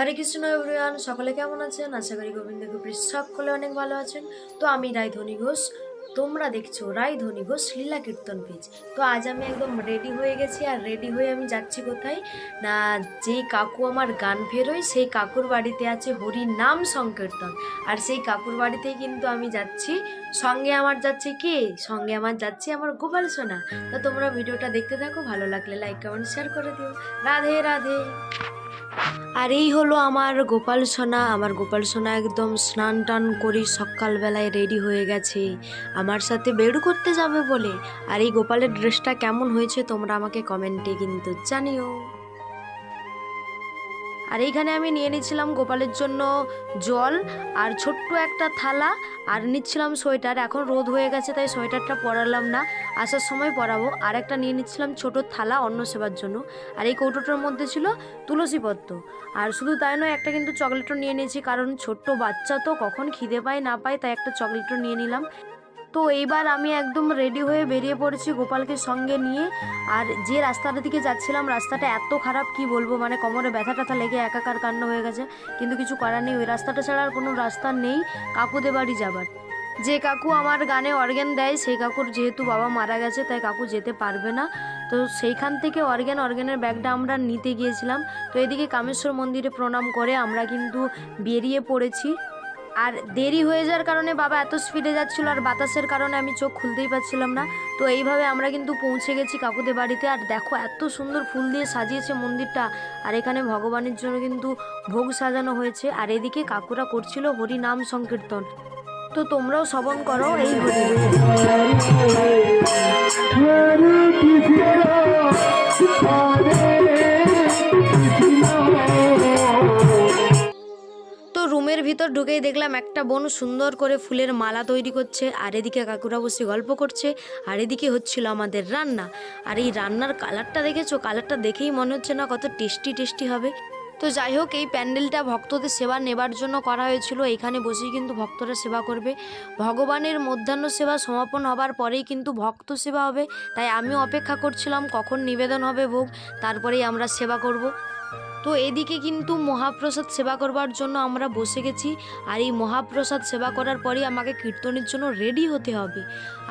হরে Krishna everyone, সকলে কেমন আছেন? আশা করি গোবিন্দ কৃপা সকলে অনেক ভালো আছেন। তো আমি রায়ধনী ঘোষ, তোমরা দেখছো রায়ধনী ঘোষ লীলা কীর্তন পেজ। তো আজ আমি একদম রেডি হয়ে গেছি, আর রেডি হয়ে আমি যাচ্ছি কোথায় না, যেই কাকু আমার গান ফেরোয় সেই কাকুর বাড়িতে আছে হরি নাম সংকীর্তন। আর সেই কাকুর বাড়িতেই কিন্তু আমি যাচ্ছি। সঙ্গে আমার যাচ্ছে কে? সঙ্গে আমার যাচ্ছে আমার গোপাল সোনা। তো তোমরা ভিডিওটা দেখতে থাকো, ভালো লাগলে লাইক কমেন্ট শেয়ার করে দিও। রাধে রাধে। আর এই হলো আমার গোপাল সোনা। আমার গোপাল সোনা একদম স্নান টান করে সকালবেলায় রেডি হয়ে গেছে আমার সাথে বেড়ু করতে যাবে বলে। আর এই গোপালের ড্রেসটা কেমন হয়েছে তোমরা আমাকে কমেন্টে কিন্তু জানিও। আর এইখানে আমি নিয়ে নিচ্ছিলাম গোপালের জন্য জল আর ছোট্ট একটা থালা, আর নিচ্ছিলাম সোয়েটার। এখন রোদ হয়ে গেছে তাই সোয়েটারটা পরালাম না, আসার সময় পরাবো। আর একটা নিয়ে নিচ্ছিলাম ছোট থালা অন্ন সেবার জন্য। আর এই কৌটোটার মধ্যে ছিল তুলসী পত্র। আর শুধু তাই নয়, একটা কিন্তু চকলেটও নিয়ে নিয়েছি, কারণ ছোট্ট বাচ্চা তো কখন খিদে পায় না পায়, তাই একটা চকলেটও নিয়ে নিলাম। তো এইবার আমি একদম রেডি হয়ে বেরিয়ে পড়েছি গোপালকে সঙ্গে নিয়ে। আর যে রাস্তাটার দিকে যাচ্ছিলাম, রাস্তাটা এত খারাপ কি বলবো, মানে কোমরে ব্যথা ট্যাথা লেগে একাকার কাণ্ড হয়ে গেছে। কিন্তু কিছু করার নেই, ওই রাস্তাটা ছাড়া আর কোনো রাস্তা নেই কাকুদের বাড়ি যাবার। যে কাকু আমার গানে অর্গ্যান দেয় সেই কাকুর যেহেতু বাবা মারা গেছে, তাই কাকু যেতে পারবে না। তো সেইখান থেকে অর্গ্যানের ব্যাগটা আমরা নিতে গিয়েছিলাম। তো এদিকে কামেশ্বর মন্দিরে প্রণাম করে আমরা কিন্তু বেরিয়ে পড়েছি। আর দেরি হয়ে যাওয়ার কারণে বাবা এত স্পিডে যাচ্ছিল, আর বাতাসের কারণে আমি চোখ খুলতেই পারছিলাম না। তো এইভাবে আমরা কিন্তু পৌঁছে গেছি কাকুদের বাড়িতে। আর দেখো এত সুন্দর ফুল দিয়ে সাজিয়েছে মন্দিরটা। আর এখানে ভগবানের জন্য কিন্তু ভোগ সাজানো হয়েছে। আর এদিকে কাকুরা করছিল হরি নাম সংকীর্তন। তো তোমরাও শ্রবণ করো এই হরি তো রুমের ভিতর ঢুকেই দেখলাম একটা বোন সুন্দর করে ফুলের মালা তৈরি করছে, আর এদিকে কাকুরা বসে গল্প করছে, আর এদিকে হচ্ছিল আমাদের রান্না। আর এই রান্নার কালারটা দেখেছো? কালারটা দেখেই মনে হচ্ছে না কত টেস্টি টেস্টি হবে। তো যাই হোক, এই প্যান্ডেলটা ভক্তদের সেবা নেবার জন্য করা হয়েছিল। এখানে বসেই কিন্তু ভক্তরা সেবা করবে। ভগবানের মধ্যাহ্ন সেবা সমাপন হবার পরেই কিন্তু ভক্ত সেবা হবে। তাই আমিও অপেক্ষা করছিলাম কখন নিবেদন হবে ভোগ, তারপরেই আমরা সেবা করব। তো এদিকে কিন্তু মহাপ্রসাদ সেবা করবার জন্য আমরা বসে গেছি। আর এই মহাপ্রসাদ সেবা করার পরেই আমাকে কীর্তনের জন্য রেডি হতে হবে।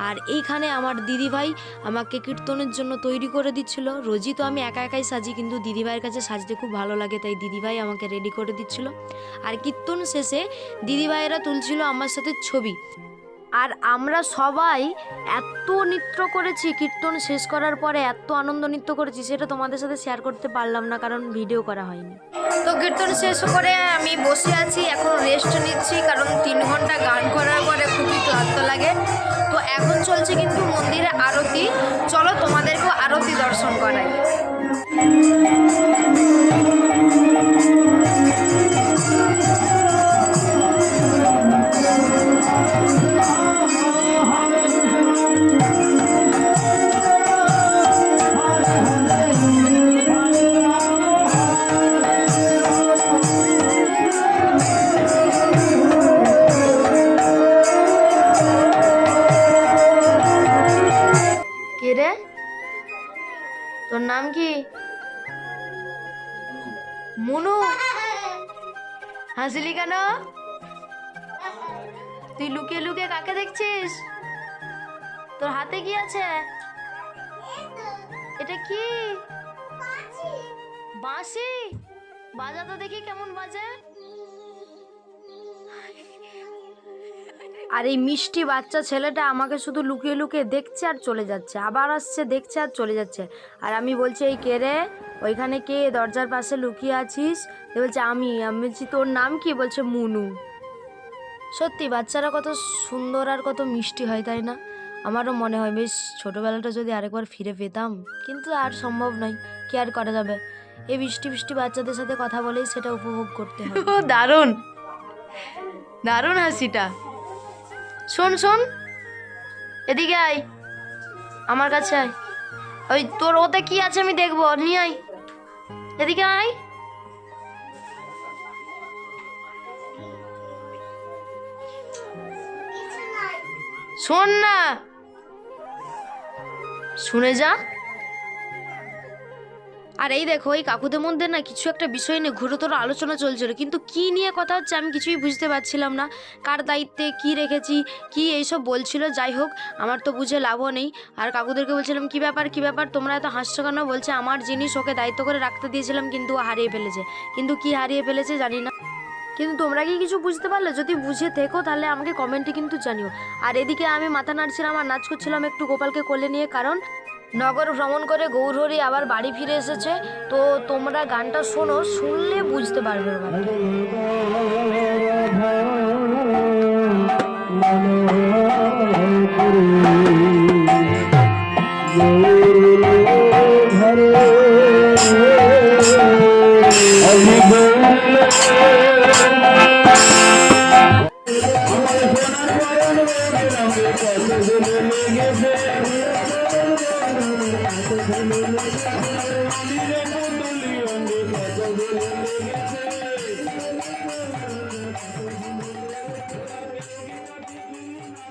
আর এইখানে আমার দিদিভাই আমাকে কীর্তনের জন্য তৈরি করে দিচ্ছিল। রোজই তো আমি একা একাই সাজি, কিন্তু দিদিভাইয়ের কাছে সাজতে খুব ভালো লাগে, তাই দিদিভাই আমাকে রেডি করে দিচ্ছিল। আর কীর্তন শেষে দিদিভাইয়েরা তুলছিল আমার সাথে ছবি। আর আমরা সবাই এত নৃত্য করেছি, কীর্তন শেষ করার পরে এত আনন্দ নৃত্য করেছি, সেটা তোমাদের সাথে শেয়ার করতে পারলাম না কারণ ভিডিও করা হয়নি। তো কীর্তন শেষ করে আমি বসে আছি, এখন রেস্ট নিচ্ছি, কারণ 3 ঘন্টা গান করার পরে খুবই ক্লান্ত লাগে। তো এখন চলছে কিন্তু মন্দিরে আরতি। চলো তোমাদেরকেও আরতি দর্শন করাই। কে রে, তোর নাম কি? মুনু। হাসিলি কেন? তুই লুকিয়ে লুকিয়ে কাকে দেখছিস? তোর হাতে কি আছে? এটা কি? বাঁশি। বাজা তো দেখি কেমন বাজে। আর এই মিষ্টি বাচ্চা ছেলেটা আমাকে শুধু লুকিয়ে লুকিয়ে দেখছে আর চলে যাচ্ছে, আবার আসছে, দেখছে আর চলে যাচ্ছে। আর আমি বলছি, এই কে রে? ওইখানে কে দরজার পাশে লুকিয়ে আছিস? বলছে আমি বলছি তোর নাম কি? বলছে মুনু। সত্যি বাচ্চারা কত সুন্দর আর কত মিষ্টি হয়, তাই না? আমারও মনে হয় বেশ ছোটোবেলাটা যদি আরেকবার ফিরে পেতাম, কিন্তু আর সম্ভব নয়, কি আর করা যাবে। এই বৃষ্টি বৃষ্টি বাচ্চাদের সাথে কথা বলেই সেটা উপভোগ করতে হবে। দারুণ দারুণ হাসিটা। শোন শোন, এদিকে আয়, আমার কাছে আয়। ওই তোর ওতে কি আছে আমি দেখবো, নিয়ে আয়, এদিকে আয়। শোন না, শুনে যা। আর এই দেখো এই কাকুদের মধ্যে না কিছু একটা বিষয় নিয়ে ঘুরোতর আলোচনা চলছিল, কিন্তু কি নিয়ে কথা হচ্ছে আমি কিছুই বুঝতে পারছিলাম না। কার দায়িত্বে কি রেখেছি কি এইসব বলছিল, যাই হোক আমার তো বুঝে লাভও নেই। আর কাকুদেরকে বলছিলাম কি ব্যাপার তোমরা এত হাসছো কেন? বলছে আমার জিনিস ওকে দায়িত্ব করে রাখতে দিয়েছিলাম কিন্তু ও হারিয়ে ফেলেছে। কিন্তু কি হারিয়ে ফেলেছে জানি না, কিন্তু তোমরা কি কিছু বুঝতে পারলে? যদি বুঝে থেকো তাহলে আমাকে কমেন্টে কিন্তু জানিও। আর এদিকে আমি মাথা নাড়ছিলাম আর নাচ করছিলাম একটু গোপালকে কোলে নিয়ে, কারণ নগর ভ্রমণ করে গৌরহরি আবার বাড়ি ফিরে এসেছে। তো তোমরা গানটা শোনো, শুনলে বুঝতে পারবে ব্যাপারটা।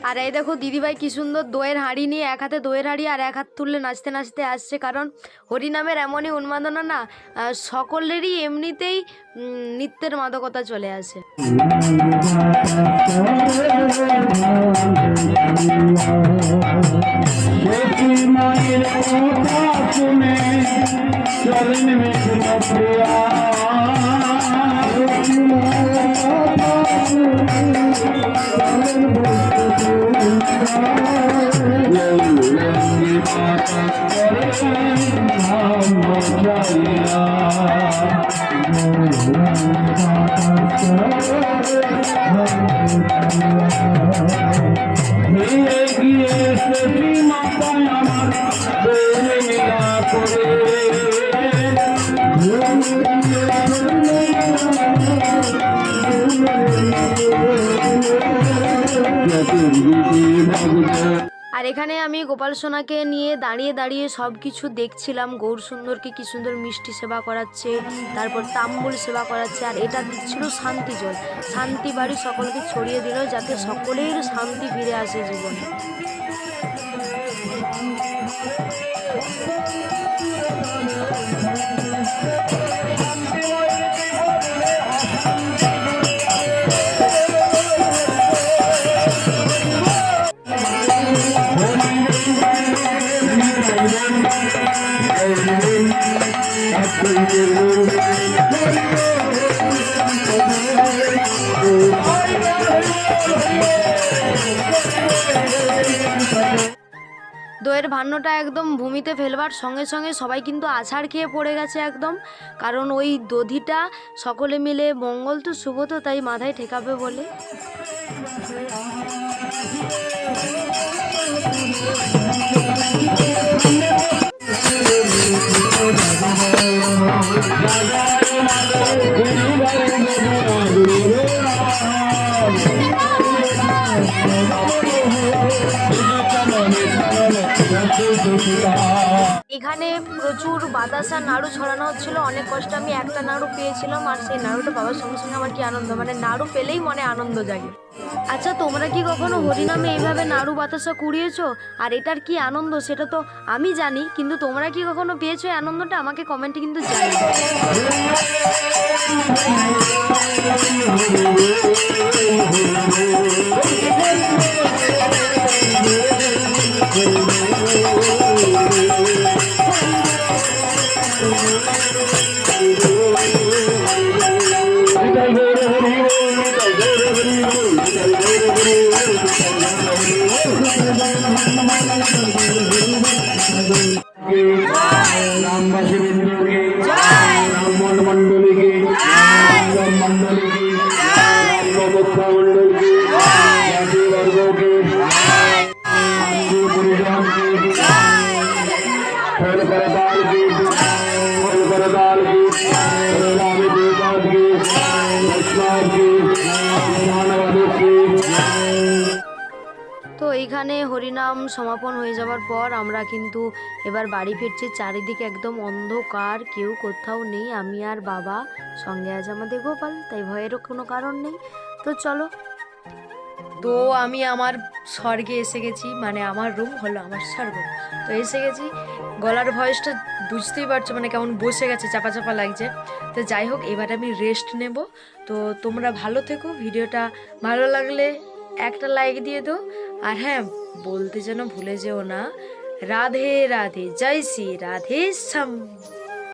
আর এই দেখো দিদিভাই কি সুন্দর দইয়ের হাঁড়ি নিয়ে, এক হাতে দইয়ের হাঁড়ি আর এক হাত তুললে নাচতে নাচতে আসছে, কারণ হরিনামের এমনই উন্মাদনা না সকলেরই এমনিতেই নৃত্যের মাদকতা চলে আসে। আর এখানে আমি গোপাল সোনাকে নিয়ে দাঁড়িয়ে দাঁড়িয়ে সব কিছু দেখছিলাম। গৌর সুন্দরকে কি সুন্দর মিষ্টি সেবা করাচ্ছে, তারপর তাম্বুল সেবা করাচ্ছে, আর এটা দিচ্ছিল শান্তি জল। শান্তি বাড়ি সকলকে ছড়িয়ে দিল যাতে সকলের শান্তি ফিরে আসে জীবনে। দইয়ের ভান্নটা একদম ভূমিতে ফেলবার সঙ্গে সঙ্গে সবাই কিন্তু আছাড় খেয়ে পড়ে গেছে একদম, কারণ ওই দধিটা সকলে মিলে মঙ্গল তো শুভ তো তাই মাথায় ঠেকাবে বলে। এখানে প্রচুর বাতাসা নাড়ু ছড়ানো হচ্ছিল, অনেক কষ্টে আমি একটা নাড়ু পেয়েছিলাম, আর সেই নাড়ুটা পাওয়ার সঙ্গে সঙ্গে আমার কি আনন্দ, মানে নাড়ু পেলেই মনে আনন্দ জাগে। আচ্ছা তোমরা কি কখনো হরিনামে এইভাবে নাড়ু বাতাসা কুড়িয়েছো? আর এটার কি আনন্দ সেটা তো আমি জানি, কিন্তু তোমরা কি কখনো পেয়েছো এই আনন্দটা? আমাকে কমেন্টে কিন্তু জানিও। তো এইখানে হরিনাম সমাপন হয়ে যাওয়ার পর আমরা কিন্তু এবার বাড়ি ফিরছি। চারিদিকে একদম অন্ধকার, কেউ কোথাও নেই, আমি আর বাবা, সঙ্গে আছে আমাদের গোপাল, তাই ভয়েরও কোনো কারণ নেই। তো চলো। তো আমি আমার স্বর্গে এসে গেছি, মানে আমার রুম হলো আমার স্বর্গ। তো এসে গেছি, গলার ভয়েসটা বুঝতেই পারছো মানে কেমন বসে গেছে, চাপা চাপা লাগছে। তো যাই হোক, এবার আমি রেস্ট নেব। তো তোমরা ভালো থেকো, ভিডিওটা ভালো লাগলে একটা লাইক দিয়ে দাও। আর হ্যাঁ, বলতে যেন ভুলে যেও না, রাধে রাধে, জয় শ্রী রাধে শ্যাম।